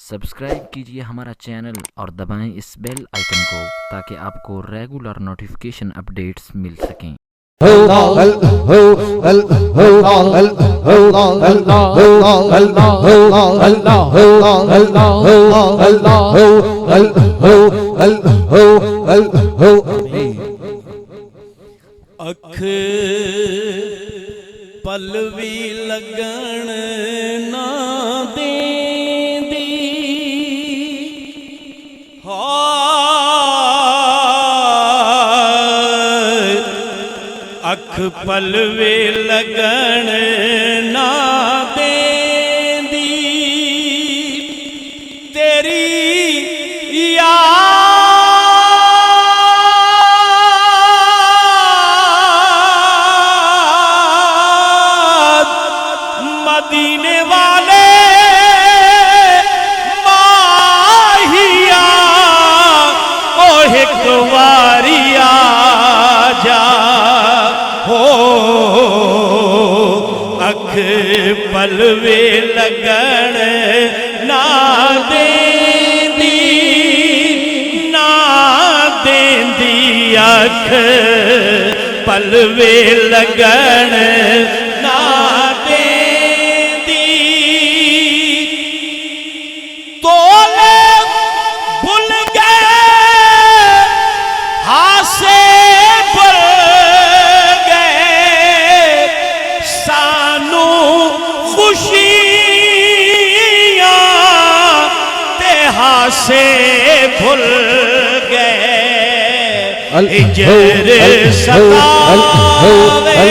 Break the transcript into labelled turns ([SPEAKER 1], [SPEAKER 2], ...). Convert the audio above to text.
[SPEAKER 1] Subscribe कीजिए हमारा channel और दबाएं इस बेल आइकन को ताकि आपको रेगुलर नोटिफिकेशन अपडेट्स मिल सकें।
[SPEAKER 2] अख पलवी लगन ना देंदी हाय, अख पलवी लगन ना देंदी तेरी मदीने वाले माहिया ओ एक वारिया जा हो अख पलवे लगन ना देंदी अख पलवे लगन ना तोले भुल गए हासे भुल गए सानू खुशियां ते हासे भुल गए हिजर सतावे